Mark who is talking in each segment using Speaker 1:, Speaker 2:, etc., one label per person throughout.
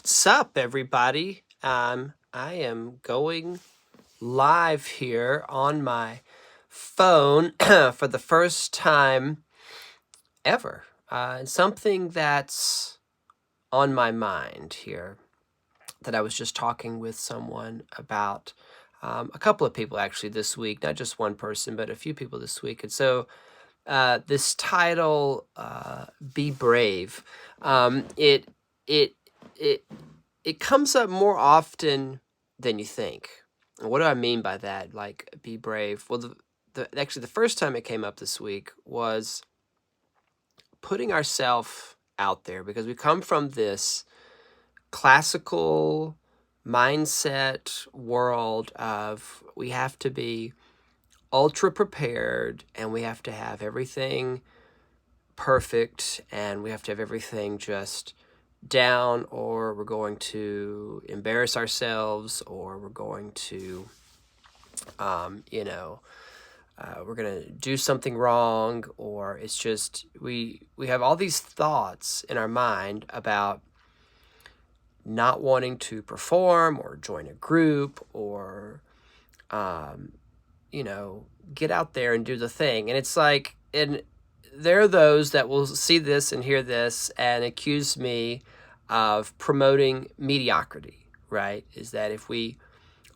Speaker 1: What's up, everybody? I am going live here on my phone for the first time ever. And something that's on my mind here that I was just talking with someone about, a couple of people actually this week, not just one person, but a few people this week. And so this title, "Be Brave," it it it it comes up more often than you think. And what do I mean by that? Like, be brave. Well, actually the first time it came up this week was putting ourselves out there, because we come from this classical mindset world of we have to be ultra prepared and we have to have everything perfect and we have to have everything just down, or we're going to embarrass ourselves, or we're going to we're going to do something wrong, or it's just we have all these thoughts in our mind about not wanting to perform or join a group or get out there and do the thing. And it's like, and there are those that will see this and hear this and accuse me of promoting mediocrity, right? Is that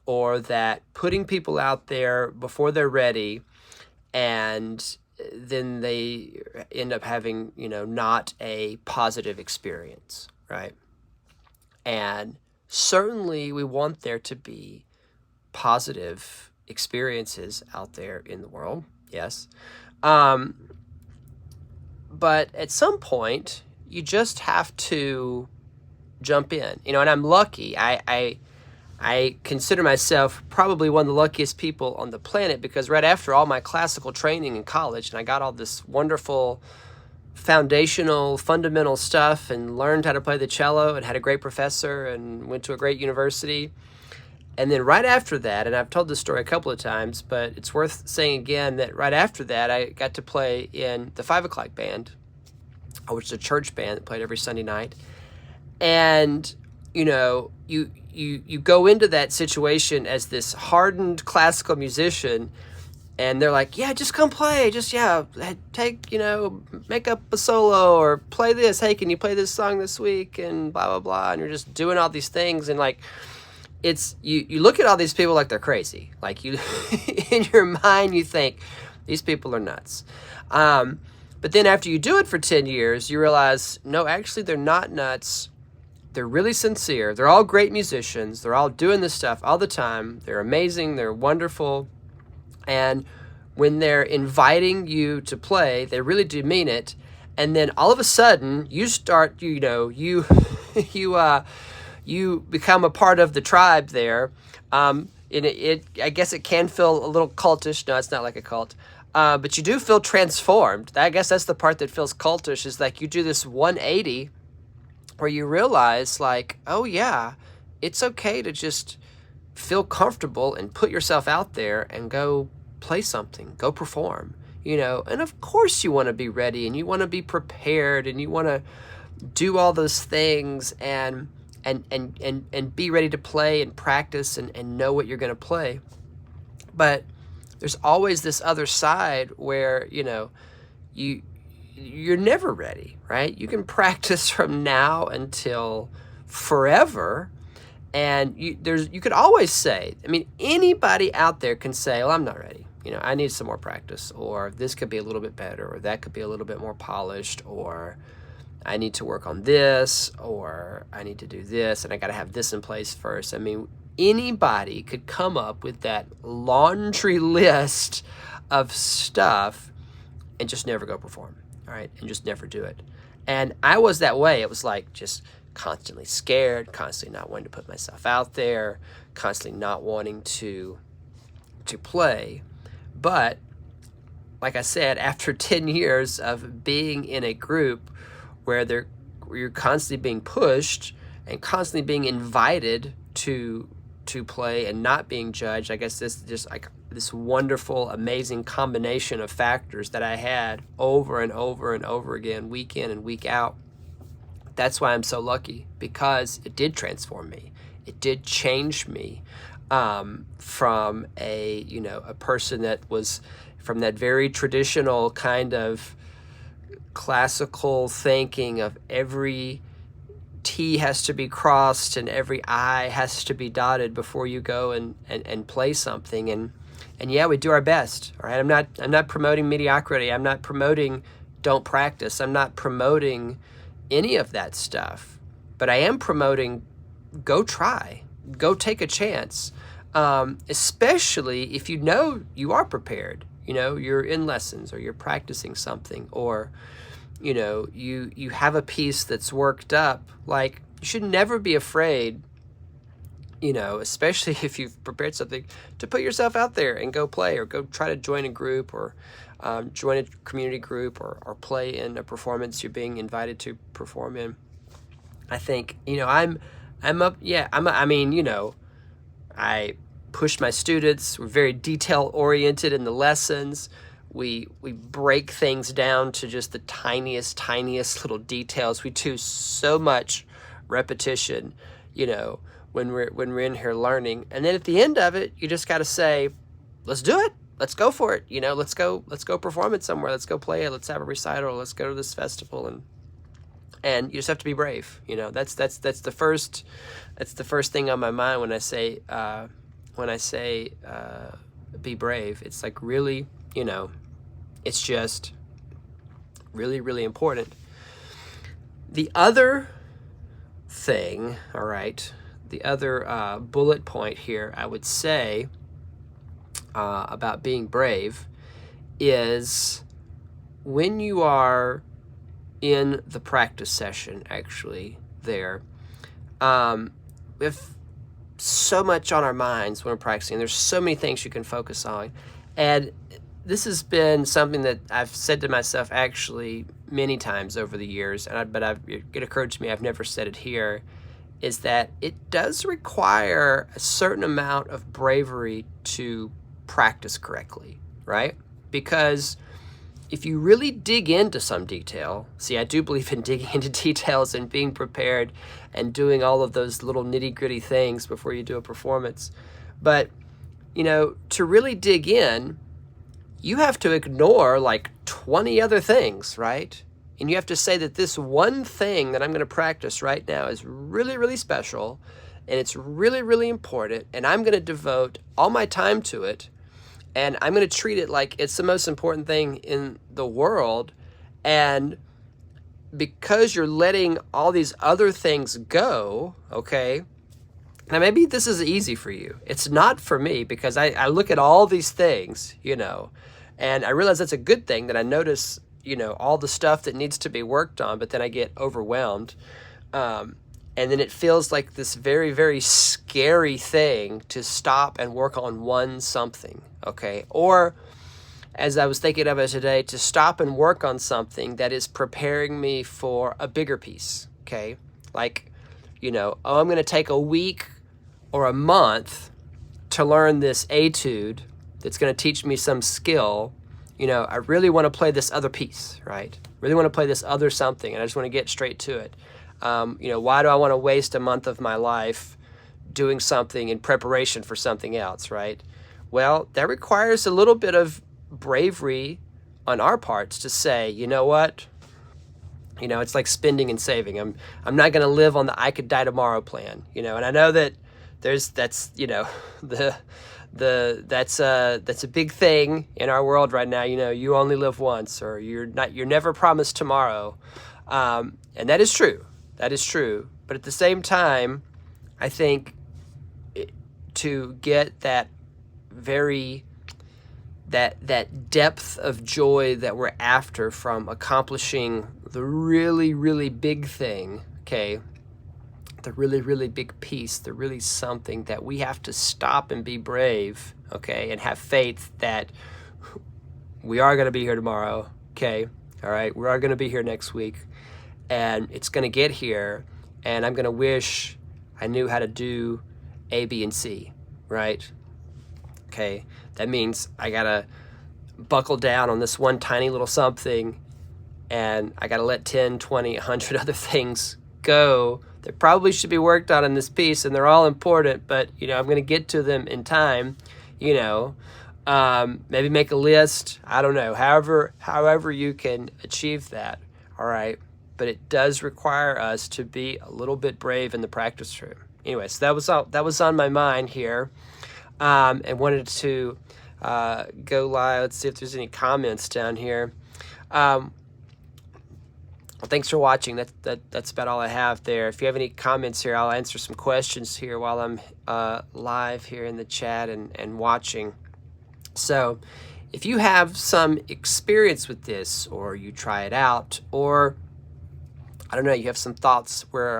Speaker 1: or that putting people out there before they're ready, and then they end up having, not a positive experience, right? And certainly we want there to be positive experiences out there in the world, yes. But at some point, you just have to jump in, and I'm lucky. I consider myself probably one of the luckiest people on the planet, because right after all my classical training in college, and I got all this wonderful foundational, fundamental stuff and learned how to play the cello and had a great professor and went to a great university. And then right after that, and I've told this story a couple of times, but it's worth saying again that right after that, I got to play in the 5 o'clock band, which is a church band that played every Sunday night. And, you go into that situation as this hardened classical musician, and they're like, yeah, just come play. Just, take, make up a solo or play this. Hey, can you play this song this week? And blah, blah, blah. And you're just doing all these things. And like, it's, you look at all these people like they're crazy. Like you, in your mind, you think these people are nuts. But then after you do it for 10 years, you realize, no, actually they're not nuts. They're really sincere. They're all great musicians. They're all doing this stuff all the time. They're amazing. They're wonderful. And when they're inviting you to play, they really do mean it. And then all of a sudden, you start, you become a part of the tribe there. I guess it can feel a little cultish. No, it's not like a cult. But you do feel transformed. I guess that's the part that feels cultish, is like you do this 180 where you realize, like, oh yeah, it's okay to just feel comfortable and put yourself out there and go play something, go perform, and of course you want to be ready and you want to be prepared and you want to do all those things and be ready to play and practice and know what you're going to play. But there's always this other side where, you're never ready, right? You can practice from now until forever. And you could always say, anybody out there can say, well, I'm not ready. I need some more practice, or this could be a little bit better, or that could be a little bit more polished, or I need to work on this, or I need to do this, and I got to have this in place first. Anybody could come up with that laundry list of stuff and just never go perform, all right, and just never do it. And I was that way. It was like just constantly scared, constantly not wanting to put myself out there, constantly not wanting to play. But like I said, after 10 years of being in a group where you're constantly being pushed and constantly being invited to play and not being judged, I guess this just like this wonderful, amazing combination of factors that I had over and over and over again, week in and week out, That's why I'm so lucky, because it did transform me. It did change me from a person that was from that very traditional kind of classical thinking of every T has to be crossed and every I has to be dotted before you go and play something. And yeah, we do our best. All right. I'm not promoting mediocrity. I'm not promoting don't practice. I'm not promoting any of that stuff. But I am promoting go try. Go take a chance. Especially if you know you are prepared. You're in lessons, or you're practicing something, or you have a piece that's worked up. Like, you should never be afraid, especially if you've prepared something, to put yourself out there and go play, or go try to join a group, or join a community group, or play in a performance you're being invited to perform in. I think, I push my students. We're very detail oriented in the lessons. We break things down to just the tiniest little details. We do so much repetition, when we're in here learning. And then at the end of it, you just got to say, let's do it. Let's go for it. Let's go perform it somewhere. Let's go play it. Let's have a recital. Let's go to this festival. And you just have to be brave. That's the first thing on my mind when I say be brave. It's like, really, it's just really, really important. The other thing, all right, the other bullet point here, I would say, about being brave is when you are in the practice session, actually, there, we have so much on our minds when we're practicing. There's so many things you can focus on. And this has been something that I've said to myself actually many times over the years, it occurred to me, I've never said it here, is that it does require a certain amount of bravery to practice correctly, right? Because if you really dig into some detail, see, I do believe in digging into details and being prepared and doing all of those little nitty-gritty things before you do a performance. But, to really dig in, you have to ignore like 20 other things, right? And you have to say that this one thing that I'm going to practice right now is really, really special, and it's really, really important, and I'm going to devote all my time to it, and I'm going to treat it like it's the most important thing in the world. And because you're letting all these other things go, okay, now maybe this is easy for you. It's not for me, because I look at all these things, and I realize that's a good thing, that I notice, all the stuff that needs to be worked on, but then I get overwhelmed. And then it feels like this very, very scary thing to stop and work on one something, okay? Or, as I was thinking of it today, to stop and work on something that is preparing me for a bigger piece, okay? Like, I'm going to take a week or a month to learn this etude that's going to teach me some skill. I really want to play this other piece, right? Really want to play this other something, and I just want to get straight to it. Why do I want to waste a month of my life doing something in preparation for something else, right? Well, that requires a little bit of bravery on our parts to say, you know what? It's like spending and saving. I'm not going to live on the I could die tomorrow plan, and I know that that's a big thing in our world right now. You only live once, or you're never promised tomorrow. And that is true. That is true. But at the same time, I think to get that depth of joy that we're after from accomplishing the really, really big thing, okay, the really, really big piece, the really something, that we have to stop and be brave, okay, and have faith that we are going to be here tomorrow, okay, all right, we are going to be here next week, and it's going to get here, and I'm going to wish I knew how to do A, B, and C, right? Okay, that means I got to buckle down on this one tiny little something, and I got to let 10, 20, 100 other things go that probably should be worked on in this piece, and they're all important, but, you know, I'm going to get to them in time, you know. Maybe make a list. I don't know. However you can achieve that, all right? But it does require us to be a little bit brave in the practice room. Anyway, so that was on my mind here, and wanted to go live. Let's see if there's any comments down here. Well, thanks for watching. That's about all I have there. If you have any comments here, I'll answer some questions here while I'm live here in the chat and watching. So if you have some experience with this, or you try it out, or I don't know, you have some thoughts where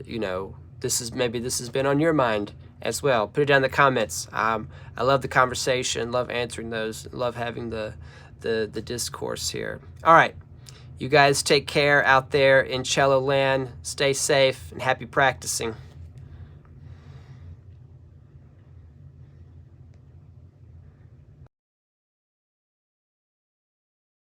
Speaker 1: you know, this has been on your mind as well, put it down in the comments. I love the conversation, love answering those, love having the discourse here. All right, you guys take care out there in cello land. Stay safe and happy practicing.